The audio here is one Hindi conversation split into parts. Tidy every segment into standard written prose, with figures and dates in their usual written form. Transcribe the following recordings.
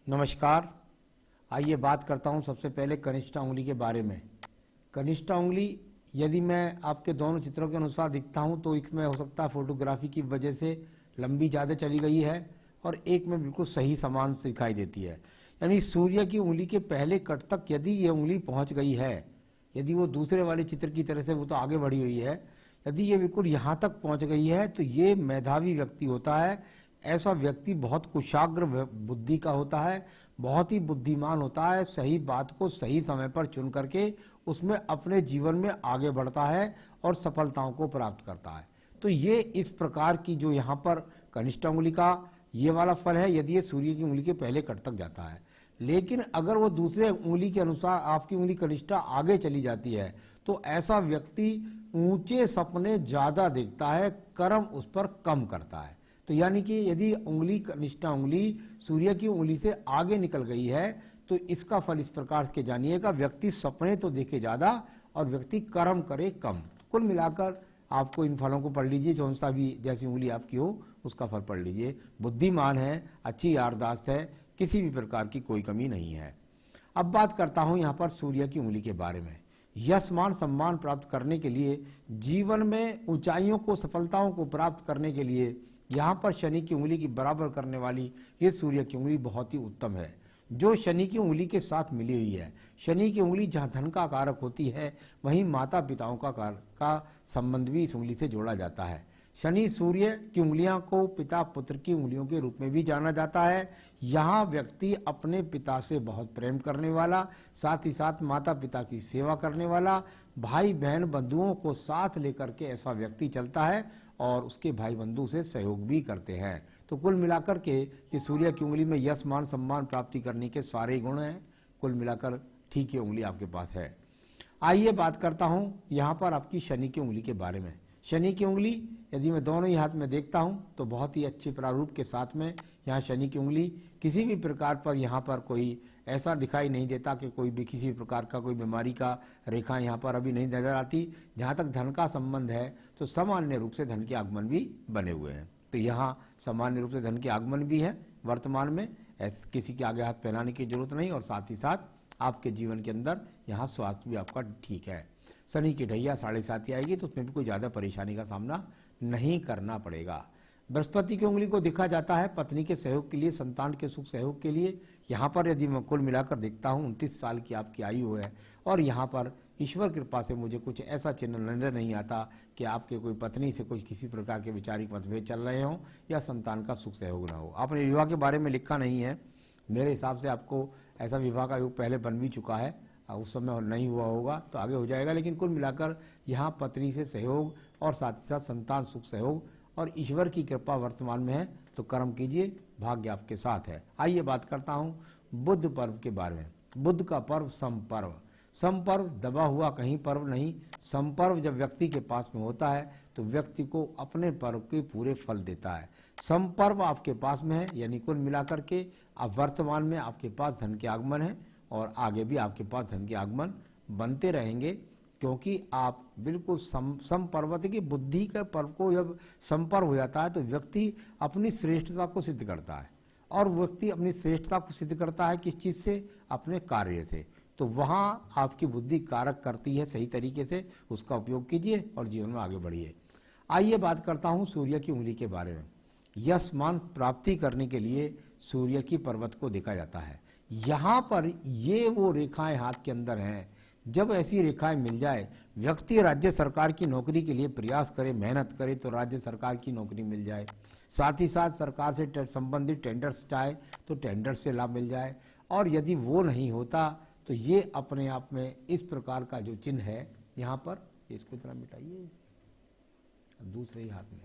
नमस्कार। आइए बात करता हूं सबसे पहले कनिष्ठा उंगली के बारे में। कनिष्ठा उंगली यदि मैं आपके दोनों चित्रों के अनुसार दिखता हूं तो एक में हो सकता है फोटोग्राफी की वजह से लंबी ज़्यादा चली गई है और एक में बिल्कुल सही समान से दिखाई देती है। यानी सूर्य की उंगली के पहले कट तक यदि ये उंगली पहुंच गई है, यदि वो दूसरे वाले चित्र की तरह से वो तो आगे बढ़ी हुई है, यदि ये बिल्कुल यहाँ तक पहुंच गई है तो ये मेधावी व्यक्ति होता है। ऐसा व्यक्ति बहुत कुशाग्र बुद्धि का होता है, बहुत ही बुद्धिमान होता है, सही बात को सही समय पर चुन करके उसमें अपने जीवन में आगे बढ़ता है और सफलताओं को प्राप्त करता है। तो ये इस प्रकार की जो यहाँ पर कनिष्ठ उंगली का ये वाला फल है यदि ये सूर्य की उंगली के पहले कट तक जाता है। लेकिन अगर वो दूसरे उंगली के अनुसार आपकी उंगली कनिष्ठा आगे चली जाती है तो ऐसा व्यक्ति ऊंचे सपने ज्यादा देखता है, कर्म उस पर कम करता है। तो यानी कि यदि उंगली कनिष्ठा उंगली सूर्य की उंगली से आगे निकल गई है तो इसका फल इस प्रकार के जानिएगा, व्यक्ति सपने तो देखे ज्यादा और व्यक्ति कर्म करे कम। तो कुल मिलाकर आपको इन फलों को पढ़ लीजिए, जौन सा भी जैसी उंगली आपकी हो उसका फल पढ़ लीजिए। बुद्धिमान है, अच्छी याददाश्त है, किसी भी प्रकार की कोई कमी नहीं है। अब बात करता हूं यहां पर सूर्य की उंगली के बारे में। यश मान सम्मान प्राप्त करने के लिए, जीवन में ऊंचाइयों को सफलताओं को प्राप्त करने के लिए यहाँ पर शनि की उंगली की बराबर करने वाली ये सूर्य की उंगली बहुत ही उत्तम है, जो शनि की उंगली के साथ मिली हुई है। शनि की उंगली जहाँ धन का कारक होती है वहीं माता पिताओं का संबंध भी इस उंगली से जोड़ा जाता है। शनि सूर्य की उंगलियां को पिता पुत्र की उंगलियों के रूप में भी जाना जाता है। यहाँ व्यक्ति अपने पिता से बहुत प्रेम करने वाला, साथ ही साथ माता पिता की सेवा करने वाला, भाई बहन बंधुओं को साथ लेकर के ऐसा व्यक्ति चलता है और उसके भाई बंधु से सहयोग भी करते हैं। तो कुल मिलाकर के ये सूर्य की उंगली में यश मान सम्मान प्राप्ति करने के सारे गुण हैं। कुल मिलाकर ठीक ये उंगली आपके पास है। आइए बात करता हूँ यहाँ पर आपकी शनि की उंगली के बारे में। शनि की उंगली यदि मैं दोनों ही हाथ में देखता हूं तो बहुत ही अच्छे प्रारूप के साथ में यहाँ शनि की उंगली किसी भी प्रकार पर यहाँ पर कोई ऐसा दिखाई नहीं देता कि कोई भी किसी प्रकार का कोई बीमारी का रेखा यहाँ पर अभी नहीं नजर आती। जहाँ तक धन का संबंध है तो सामान्य रूप से धन के आगमन भी बने हुए हैं। तो यहाँ सामान्य रूप से धन के आगमन भी है वर्तमान में, किसी के आगे हाथ फैलाने की जरूरत नहीं। और साथ ही साथ आपके जीवन के अंदर यहाँ स्वास्थ्य भी आपका ठीक है। शनि की ढैया 7.5 आएगी तो उसमें भी कोई ज़्यादा परेशानी का सामना नहीं करना पड़ेगा। बृहस्पति की उंगली को देखा जाता है पत्नी के सहयोग के लिए, संतान के सुख सहयोग के लिए। यहाँ पर यदि मैं कुल मिलाकर देखता हूँ 29 साल की आपकी आयु है और यहाँ पर ईश्वर कृपा से मुझे कुछ ऐसा चिन्ह नजर नहीं आता कि आपके कोई पत्नी से कुछ किसी प्रकार के वैचारिक मतभेद चल रहे हों या संतान का सुख सहयोग न हो। आपने विवाह के बारे में लिखा नहीं है, मेरे हिसाब से आपको ऐसा विवाह का योग पहले बन भी चुका है, उस समय नहीं हुआ होगा तो आगे हो जाएगा। लेकिन कुल मिलाकर यहाँ पत्नी से सहयोग और साथ ही साथ संतान सुख सहयोग और ईश्वर की कृपा वर्तमान में है तो कर्म कीजिए, भाग्य आपके साथ है। आइए बात करता हूँ बुध पर्व के बारे में। बुध का पर्व समपर्व। समपर्व दबा हुआ कहीं पर्व नहीं, समपर्व जब व्यक्ति के पास में होता है तो व्यक्ति को अपने पर्व के पूरे फल देता है। समपर्व आपके पास में है यानी कुल मिलाकर के अब वर्तमान में आपके पास धन के आगमन है और आगे भी आपके पास धन के आगमन बनते रहेंगे, क्योंकि आप बिल्कुल समपर्वत की बुद्धि के पर्व को जब संपर्व हो जाता है तो व्यक्ति अपनी श्रेष्ठता को सिद्ध करता है। और व्यक्ति अपनी श्रेष्ठता को सिद्ध करता है किस चीज से? अपने कार्य से। तो वहां आपकी बुद्धि कारक करती है, सही तरीके से उसका उपयोग कीजिए और जीवन में आगे बढ़िए। आइए बात करता हूं सूर्य की उंगली के बारे में। यश मान प्राप्ति करने के लिए सूर्य की पर्वत को देखा जाता है। यहाँ पर ये वो रेखाएं हाथ के अंदर हैं, जब ऐसी रेखाएं मिल जाए व्यक्ति राज्य सरकार की नौकरी के लिए प्रयास करे, मेहनत करे तो राज्य सरकार की नौकरी मिल जाए। साथ ही साथ सरकार से संबंधित टेंडर्स चाहे तो टेंडर से लाभ मिल जाए। और यदि वो नहीं होता तो ये अपने आप में इस प्रकार का जो चिन्ह है यहाँ पर, इसको जरा मिटाइए, दूसरे ही हाथ में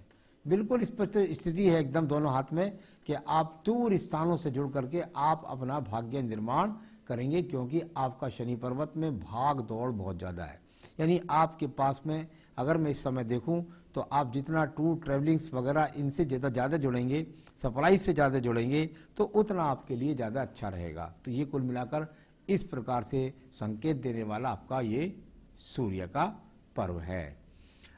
बिल्कुल स्पष्ट स्थिति है एकदम दोनों हाथ में कि आप दूर स्थानों से जुड़ करके आप अपना भाग्य निर्माण करेंगे, क्योंकि आपका शनि पर्वत में भाग दौड़ बहुत ज़्यादा है। यानी आपके पास में अगर मैं इस समय देखूं तो आप जितना टूर ट्रैवलिंग्स वगैरह इनसे ज़्यादा जुड़ेंगे, सप्लाई से ज़्यादा जुड़ेंगे तो उतना आपके लिए ज़्यादा अच्छा रहेगा। तो ये कुल मिलाकर इस प्रकार से संकेत देने वाला आपका ये सूर्य का पर्व है।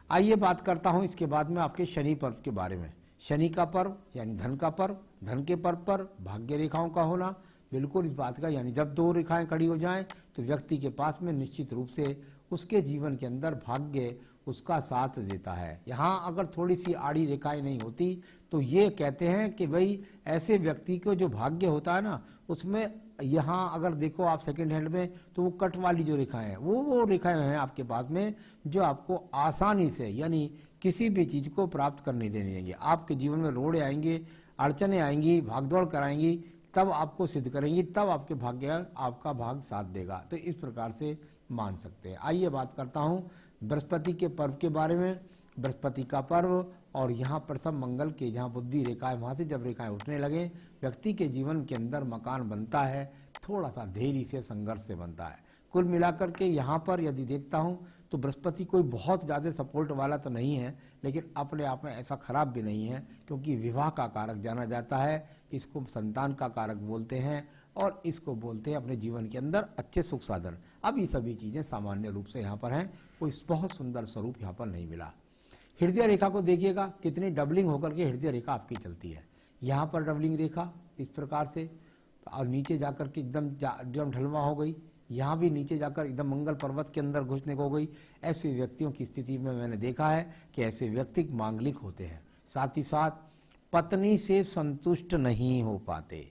आइए बात करता हूं इसके बाद में आपके शनि पर्व के बारे में। शनि का पर्व यानी धन का पर्व, धन के पर्व पर भाग्य रेखाओं का होना, बिल्कुल इस बात का, यानी जब दो रेखाएं खड़ी हो जाएं तो व्यक्ति के पास में निश्चित रूप से उसके जीवन के अंदर भाग्य उसका साथ देता है। यहाँ अगर थोड़ी सी आड़ी रेखाएं नहीं होती तो ये कहते हैं कि भाई ऐसे व्यक्ति को जो भाग्य होता है ना, उसमें यहाँ अगर देखो आप सेकंड हैंड में तो वो कट वाली जो रेखाएं हैं वो रेखाएं हैं आपके पास में जो आपको आसानी से यानी किसी भी चीज़ को प्राप्त करने देने देंगे। आपके जीवन में रोड़े आएंगे, अड़चने आएंगी, भागदौड़ कराएंगी, तब आपको सिद्ध करेंगी, तब आपके भाग्य आपका भाग साथ देगा। तो इस प्रकार से मान सकते हैं। आइए बात करता हूँ बृहस्पति के पर्व के बारे में। बृहस्पति का पर्व और यहाँ प्रथम मंगल के जहाँ बुद्धि रेखाएं, वहाँ से जब रेखाएं उठने लगे व्यक्ति के जीवन के अंदर मकान बनता है, थोड़ा सा धैर्य से संघर्ष से बनता है। कुल मिलाकर के यहाँ पर यदि देखता हूँ तो बृहस्पति कोई बहुत ज़्यादा सपोर्ट वाला तो नहीं है, लेकिन अपने आप में ऐसा खराब भी नहीं है, क्योंकि विवाह का कारक जाना जाता है, इसको संतान का कारक बोलते हैं और इसको बोलते हैं अपने जीवन के अंदर अच्छे सुख साधन। अब ये सभी चीज़ें सामान्य रूप से यहाँ पर हैं, कोई बहुत सुंदर स्वरूप यहाँ पर नहीं मिला। हृदय रेखा को देखिएगा कितनी डबलिंग होकर के हृदय रेखा आपकी चलती है। यहाँ पर डबलिंग रेखा इस प्रकार से और नीचे जाकर के एकदम ढलवा हो गई, यहाँ भी नीचे जाकर एकदम मंगल पर्वत के अंदर घुसने को हो गई। ऐसे व्यक्तियों की स्थिति में मैंने देखा है कि ऐसे व्यक्ति मांगलिक होते हैं, साथ ही साथ पत्नी से संतुष्ट नहीं हो पाते।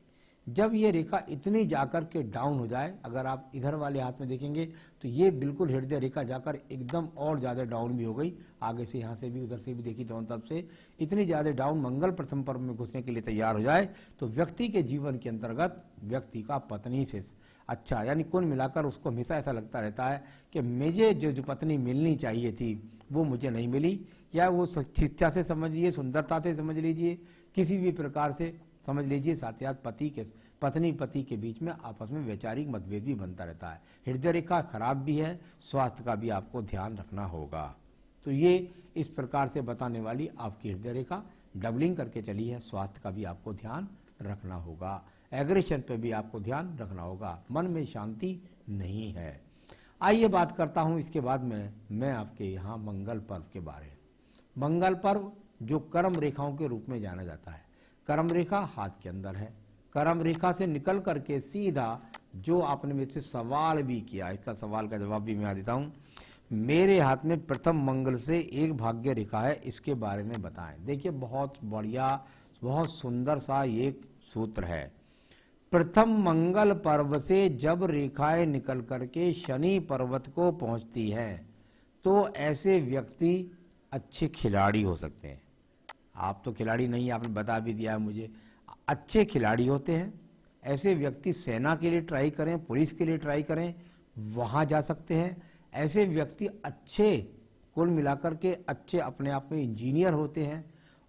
जब ये रेखा इतनी जाकर के डाउन हो जाए, अगर आप इधर वाले हाथ में देखेंगे तो ये बिल्कुल हृदय रेखा जाकर एकदम और ज़्यादा डाउन भी हो गई, आगे से यहाँ से भी उधर से भी देखी दोनों तरफ से इतनी ज़्यादा डाउन मंगल प्रथम पर्व में घुसने के लिए तैयार हो जाए तो व्यक्ति के जीवन के अंतर्गत व्यक्ति का पत्नी से अच्छा, यानी कुल मिलाकर उसको हमेशा ऐसा लगता रहता है कि मुझे जो पत्नी मिलनी चाहिए थी वो मुझे नहीं मिली, या वो शिक्षा से समझ लीजिए, सुंदरता से समझ लीजिए, किसी भी प्रकार से समझ लीजिए, साथ ही साथ पति के बीच में आपस में वैचारिक मतभेद भी बनता रहता है। हृदय रेखा खराब भी है, स्वास्थ्य का भी आपको ध्यान रखना होगा। तो ये इस प्रकार से बताने वाली आपकी हृदय रेखा डबलिंग करके चली है, स्वास्थ्य का भी आपको ध्यान रखना होगा, एग्रेशन पे भी आपको ध्यान रखना होगा, मन में शांति नहीं है। आइए बात करता हूँ इसके बाद में मैं आपके यहाँ मंगल पर्व के बारे में। मंगल पर्व जो कर्म रेखाओं के रूप में जाना जाता है, कर्म रेखा हाथ के अंदर है, कर्म रेखा से निकल करके सीधा जो आपने मेरे से सवाल भी किया, इसका सवाल का जवाब भी मैं देता हूँ। मेरे हाथ में प्रथम मंगल से एक भाग्य रेखा है, इसके बारे में बताएं। देखिए बहुत बढ़िया, बहुत सुंदर सा एक सूत्र है। प्रथम मंगल पर्व से जब रेखाएं निकल करके शनि पर्वत को पहुंचती हैं तो ऐसे व्यक्ति अच्छे खिलाड़ी हो सकते हैं। आप तो खिलाड़ी नहीं, आपने बता भी दिया है मुझे, अच्छे खिलाड़ी होते हैं ऐसे व्यक्ति। सेना के लिए ट्राई करें, पुलिस के लिए ट्राई करें, वहाँ जा सकते हैं। ऐसे व्यक्ति अच्छे, कुल मिलाकर के अच्छे अपने आप में इंजीनियर होते हैं,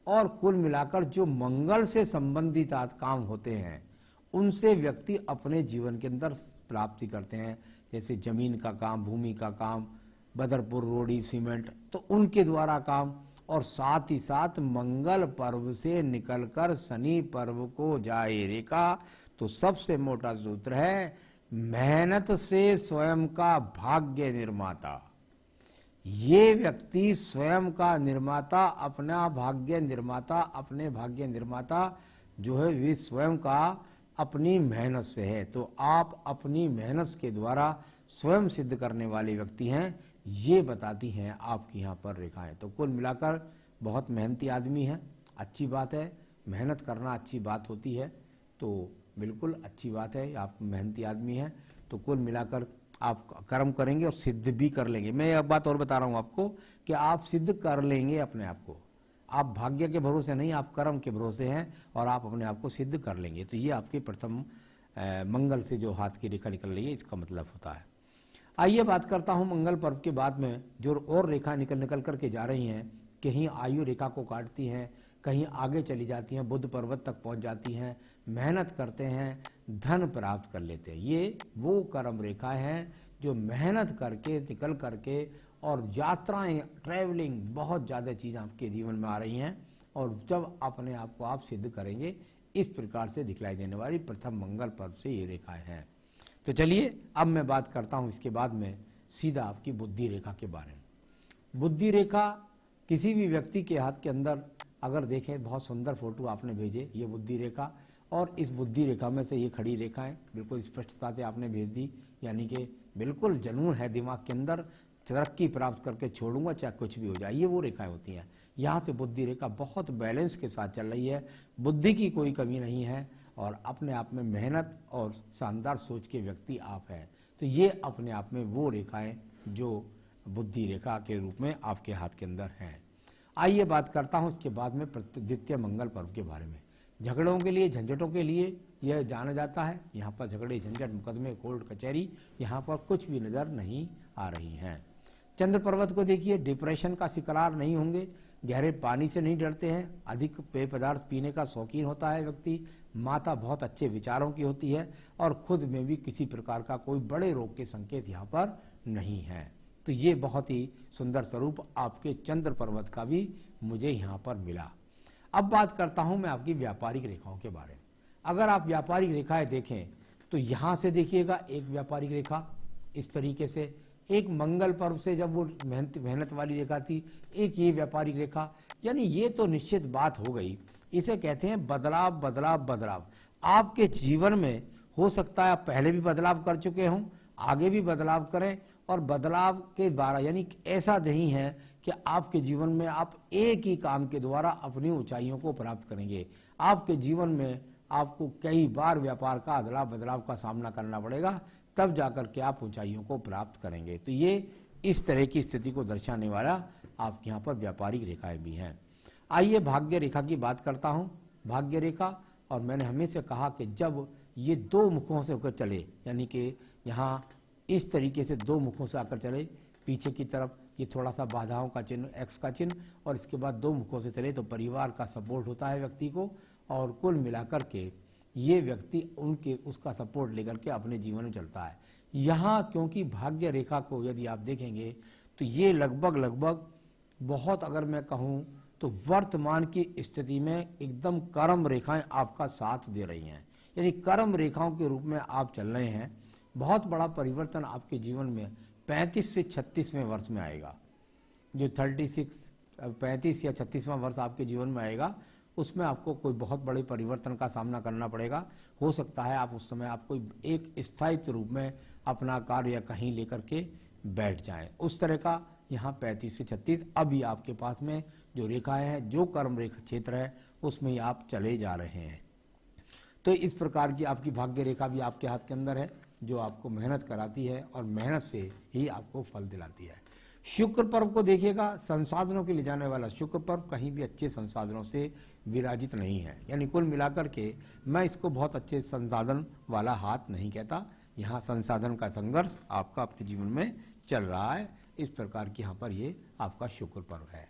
और कुल मिलाकर जो मंगल से संबंधित काम होते हैं उनसे व्यक्ति अपने जीवन के अंदर प्राप्ति करते हैं, जैसे जमीन का काम, भूमि का काम, बदरपुर रोडी सीमेंट, तो उनके द्वारा काम। और साथ ही साथ मंगल पर्व से निकलकर शनि पर्व को जाए रेखा, तो सबसे मोटा सूत्र है मेहनत से स्वयं का भाग्य निर्माता। ये व्यक्ति स्वयं का निर्माता, अपना भाग्य निर्माता, अपने भाग्य निर्माता जो है वे स्वयं का अपनी मेहनत से है। तो आप अपनी मेहनत के द्वारा स्वयं सिद्ध करने वाले व्यक्ति हैं, ये बताती हैं आपकी यहाँ पर रेखाएं। तो कुल मिलाकर बहुत मेहनती आदमी है, अच्छी बात है, मेहनत करना अच्छी बात होती है, तो बिल्कुल अच्छी बात है, आप मेहनती आदमी हैं। तो कुल मिलाकर आप कर्म करेंगे और सिद्ध भी कर लेंगे। मैं एक बात और बता रहा हूँ आपको कि आप सिद्ध कर लेंगे अपने आप को, आप भाग्य के भरोसे नहीं, आप कर्म के भरोसे हैं और आप अपने आप को सिद्ध कर लेंगे। तो ये आपके प्रथम मंगल से जो हाथ की रेखा निकल रही है इसका मतलब होता है। आइए बात करता हूँ मंगल पर्व के बाद में जो और रेखा निकल करके जा रही हैं, कहीं आयु रेखा को काटती हैं, कहीं आगे चली जाती हैं, बुध पर्वत तक पहुँच जाती हैं, मेहनत करते हैं, धन प्राप्त कर लेते हैं। ये वो कर्म रेखा हैं जो मेहनत करके निकल करके और यात्राएं, ट्रैवलिंग, बहुत ज़्यादा चीज़ें आपके जीवन में आ रही हैं, और जब अपने आप को आप सिद्ध करेंगे, इस प्रकार से दिखलाई देने वाली प्रथम मंगल पर्व से ये रेखाएं हैं। तो चलिए अब मैं बात करता हूँ इसके बाद में सीधा आपकी बुद्धि रेखा के बारे में। बुद्धि रेखा किसी भी व्यक्ति के हाथ के अंदर अगर देखें, बहुत सुंदर फोटो आपने भेजे, ये बुद्धि रेखा, और इस बुद्धि रेखा में से ये खड़ी रेखाएं बिल्कुल स्पष्टता से आपने भेज दी, यानी कि बिल्कुल जुनून है दिमाग के अंदर, तरक्की प्राप्त करके छोड़ूंगा चाहे कुछ भी हो जाए, ये वो रेखाएं होती हैं। यहाँ से बुद्धि रेखा बहुत बैलेंस के साथ चल रही है, बुद्धि की कोई कमी नहीं है और अपने आप में मेहनत और शानदार सोच के व्यक्ति आप हैं। तो ये अपने आप में वो रेखाएं जो बुद्धि रेखा के रूप में आपके हाथ के अंदर हैं। आइए बात करता हूँ इसके बाद में द्वितीय मंगल पर्व के बारे में। झगड़ों के लिए, झंझटों के लिए यह जाना जाता है। यहाँ पर झगड़े, झंझट, मुकदमे, कोर्ट कचहरी यहाँ पर कुछ भी नज़र नहीं आ रही हैं। चंद्र पर्वत को देखिए, डिप्रेशन का शिकार नहीं होंगे, गहरे पानी से नहीं डरते हैं, अधिक पेय पदार्थ पीने का शौकीन होता है व्यक्ति, माता बहुत अच्छे विचारों की होती है और खुद में भी किसी प्रकार का कोई बड़े रोग के संकेत यहाँ पर नहीं है। तो ये बहुत ही सुंदर स्वरूप आपके चंद्र पर्वत का भी मुझे यहाँ पर मिला। अब बात करता हूँ मैं आपकी व्यापारिक रेखाओं के बारे में। अगर आप व्यापारिक रेखाएं देखें तो यहाँ से देखिएगा एक व्यापारिक रेखा इस तरीके से, एक मंगल पर्व से जब वो मेहनत वाली रेखा थी, एक ये व्यापारिक रेखा, यानी ये तो निश्चित बात हो गई। इसे कहते हैं बदलाव बदलाव बदलाव। आपके जीवन में हो सकता है आप पहले भी बदलाव कर चुके हों, आगे भी बदलाव करें और बदलाव के द्वारा, यानी ऐसा नहीं है कि आपके जीवन में आप एक ही काम के द्वारा अपनी ऊंचाइयों को प्राप्त करेंगे। आपके जीवन में आपको कई बार व्यापार का अदला बदलाव का सामना करना पड़ेगा, तब जाकर के आप ऊंचाइयों को प्राप्त करेंगे। तो ये इस तरह की स्थिति को दर्शाने वाला आपके यहाँ पर व्यापारिक रेखाएं भी हैं। आइए भाग्य रेखा की बात करता हूँ। भाग्य रेखा, और मैंने हमेशा कहा कि जब ये दो मुखों से होकर चले, यानी कि यहाँ इस तरीके से दो मुखों से आकर चले, पीछे की तरफ ये थोड़ा सा बाधाओं का चिन्ह, एक्स का चिन्ह, और इसके बाद दो मुखों से चले तो परिवार का सपोर्ट होता है व्यक्ति को, और कुल मिलाकर के ये व्यक्ति उसका सपोर्ट लेकर के अपने जीवन में चलता है। यहाँ क्योंकि भाग्य रेखा को यदि आप देखेंगे तो ये लगभग बहुत, अगर मैं कहूँ तो वर्तमान की स्थिति में एकदम कर्म रेखाएं आपका साथ दे रही हैं, यानी कर्म रेखाओं के रूप में आप चल रहे हैं। बहुत बड़ा परिवर्तन आपके जीवन में 35 से 36वें वर्ष में आएगा। जो 35 या 36वां वर्ष आपके जीवन में आएगा, उसमें आपको कोई बहुत बड़े परिवर्तन का सामना करना पड़ेगा। हो सकता है आप उस समय आप कोई एक स्थायित्व रूप में अपना कार्य कहीं लेकर के बैठ जाएं। उस तरह का यहाँ 35 से 36 अभी आपके पास में जो रेखाएं हैं, जो कर्म रेखा क्षेत्र है, उसमें ही आप चले जा रहे हैं। तो इस प्रकार की आपकी भाग्य रेखा भी आपके हाथ के अंदर है, जो आपको मेहनत कराती है और मेहनत से ही आपको फल दिलाती है। शुक्र पर्व को देखिएगा, संसाधनों के ले जाने वाला शुक्र पर्व कहीं भी अच्छे संसाधनों से विराजित नहीं है, यानी कुल मिलाकर के मैं इसको बहुत अच्छे संसाधन वाला हाथ नहीं कहता। यहाँ संसाधन का संघर्ष आपका अपने जीवन में चल रहा है। इस प्रकार की यहाँ पर ये आपका शुक्र पर्व है।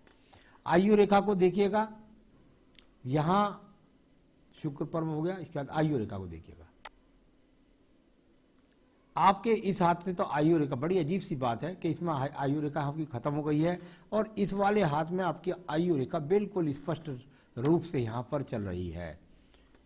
आयु रेखा को देखिएगा, यहाँ शुक्र पर्व हो गया, इसके बाद आयु रेखा को देखिएगा। आपके इस हाथ से तो आयु रेखा, बड़ी अजीब सी बात है कि इसमें आयु रेखा आपकी खत्म हो गई है और इस वाले हाथ में आपकी आयु रेखा बिल्कुल स्पष्ट रूप से यहाँ पर चल रही है।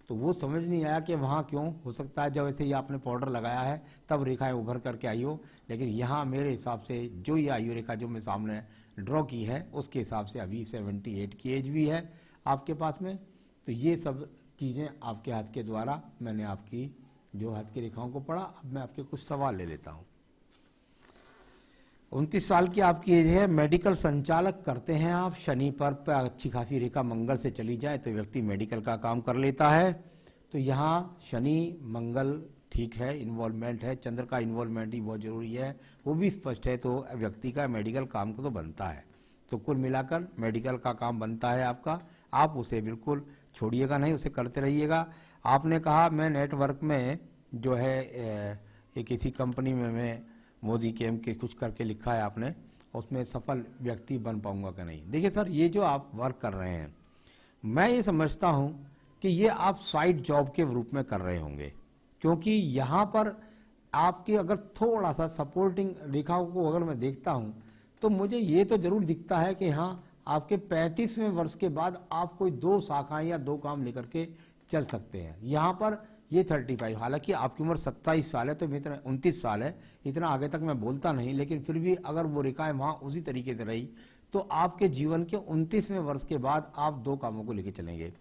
तो वो समझ नहीं आया कि वहाँ क्यों, हो सकता है जब ऐसे ही आपने पाउडर लगाया है तब रेखाएं उभर करके आई हो, लेकिन यहाँ मेरे हिसाब से जो ये आयु रेखा जो मैं सामने ड्रॉ की है उसके हिसाब से अभी 78 की एज भी है आपके पास में। तो ये सब चीज़ें आपके हाथ के द्वारा मैंने आपकी जो हाथ की रेखाओं को पढ़ा। अब मैं आपके कुछ सवाल ले लेता हूँ। 29 साल की आपकी एज है, मेडिकल संचालक करते हैं आप, शनि पर अच्छी खासी रेखा मंगल से चली जाए तो व्यक्ति मेडिकल का काम कर लेता है। तो यहाँ शनि मंगल ठीक है, इन्वॉल्वमेंट है, चंद्र का इन्वॉल्वमेंट ही बहुत जरूरी है, वो भी स्पष्ट है, तो व्यक्ति का मेडिकल काम को तो बनता है। तो कुल मिलाकर मेडिकल का काम बनता है आपका, आप उसे बिल्कुल छोड़िएगा नहीं, उसे करते रहिएगा। आपने कहा मैं नेटवर्क में जो है ये किसी कंपनी में मैं मोदी केम के कुछ करके लिखा है आपने, उसमें सफल व्यक्ति बन पाऊंगा कि नहीं। देखिए सर, ये जो आप वर्क कर रहे हैं, मैं ये समझता हूँ कि ये आप साइड जॉब के रूप में कर रहे होंगे, क्योंकि यहाँ पर आपकी अगर थोड़ा सा सपोर्टिंग रेखाओं को अगर मैं देखता हूँ तो मुझे ये तो जरूर दिखता है कि हाँ आपके 35वें वर्ष के बाद आप कोई 2 शाखाएं या 2 काम लेकर के चल सकते हैं। यहाँ पर ये 35, हालांकि आपकी उम्र 27 साल है, तो इतना 29 साल है, इतना आगे तक मैं बोलता नहीं, लेकिन फिर भी अगर वो रेखाएं वहाँ उसी तरीके से रही तो आपके जीवन के 29वें वर्ष के बाद आप 2 कामों को लेकर चलेंगे।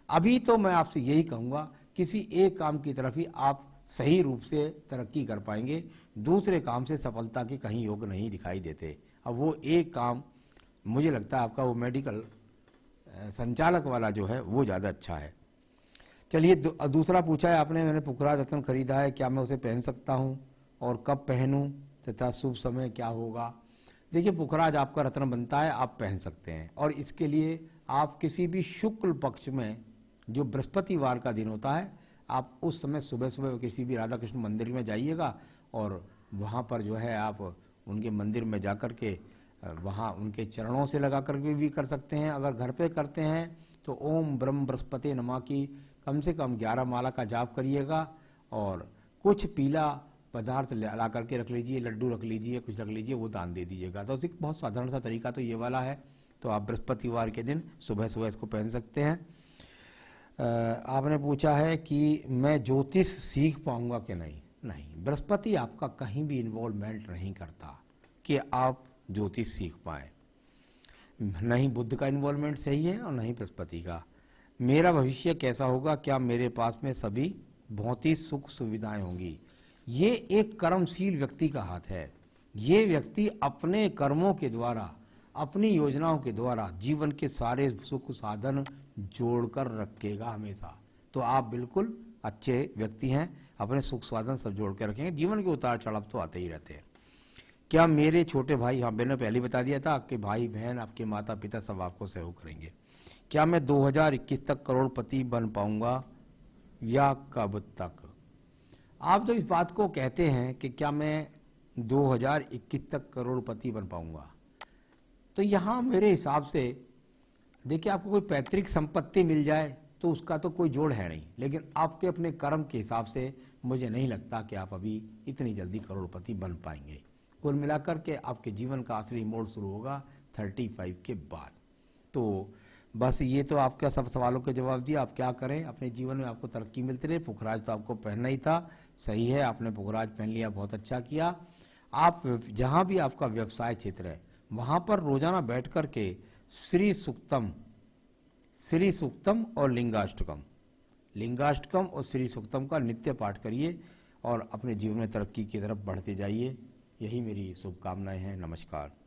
अभी तो मैं आपसे यही कहूँगा किसी एक काम की तरफ ही आप सही रूप से तरक्की कर पाएंगे। दूसरे काम से सफलता के कहीं योग नहीं दिखाई देते। अब वो एक काम मुझे लगता है आपका वो मेडिकल संचालक वाला जो है वो ज़्यादा अच्छा है। चलिए दूसरा पूछा है आपने, मैंने पुखराज रत्न खरीदा है, क्या मैं उसे पहन सकता हूँ और कब पहनूं तथा शुभ समय क्या होगा। देखिए, पुखराज आपका रत्न बनता है, आप पहन सकते हैं, और इसके लिए आप किसी भी शुक्ल पक्ष में जो बृहस्पतिवार का दिन होता है, आप उस समय सुबह सुबह किसी भी राधा कृष्ण मंदिर में जाइएगा और वहाँ पर जो है आप उनके मंदिर में जा कर के वहाँ उनके चरणों से लगा कर भी कर सकते हैं। अगर घर पे करते हैं तो ओम ब्रह्म बृहस्पति नमः की कम से कम 11 माला का जाप करिएगा और कुछ पीला पदार्थ ला करके रख लीजिए, लड्डू रख लीजिए, कुछ रख लीजिए, वो दान दे दीजिएगा। तो एक बहुत साधारण सा तरीका तो ये वाला है। तो आप बृहस्पतिवार के दिन सुबह सुबह इसको पहन सकते हैं। आपने पूछा है कि मैं ज्योतिष सीख पाऊंगा कि नहीं। नहीं, बृहस्पति आपका कहीं भी इन्वॉल्वमेंट नहीं करता कि आप ज्योतिष सीख पाए। नहीं बुद्ध का इन्वॉल्वमेंट सही है और नहीं बृहस्पति का। मेरा भविष्य कैसा होगा, क्या मेरे पास में सभी भौतिक सुख सुविधाएं होंगी। ये एक कर्मशील व्यक्ति का हाथ है। ये व्यक्ति अपने कर्मों के द्वारा, अपनी योजनाओं के द्वारा जीवन के सारे सुख साधन जोड़कर रखेगा हमेशा। तो आप बिल्कुल अच्छे व्यक्ति हैं, अपने सुख साधन सब जोड़ कर रखेंगे। जीवन के उतार चढ़ाव तो आते ही रहते हैं। क्या मेरे छोटे भाई, हाँ मैंने पहले बता दिया था, आपके भाई बहन, आपके माता पिता सब आपको सहयोग करेंगे। क्या मैं 2021 तक करोड़पति बन पाऊंगा या कब तक। आप जब इस बात को कहते हैं कि क्या मैं 2021 तक करोड़पति बन पाऊंगा, तो यहाँ मेरे हिसाब से देखिए, आपको कोई पैतृक संपत्ति मिल जाए तो उसका तो कोई जोड़ है नहीं, लेकिन आपके अपने कर्म के हिसाब से मुझे नहीं लगता कि आप अभी इतनी जल्दी करोड़पति बन पाएंगे। कुल मिलाकर के आपके जीवन का असली मोड़ शुरू होगा 35 के बाद। तो बस ये तो आपका सब सवालों के जवाब दिया। आप क्या करें अपने जीवन में, आपको तरक्की मिलती रहे। पुखराज तो आपको पहनना ही था, सही है, आपने पुखराज पहन लिया, बहुत अच्छा किया। आप जहाँ भी आपका व्यवसाय क्षेत्र है वहाँ पर रोजाना बैठ कर के श्री सूक्तम और लिंगाष्टकम और श्री सूक्तम का नित्य पाठ करिए और अपने जीवन में तरक्की की तरफ बढ़ते जाइए। यही मेरी शुभकामनाएं हैं। नमस्कार।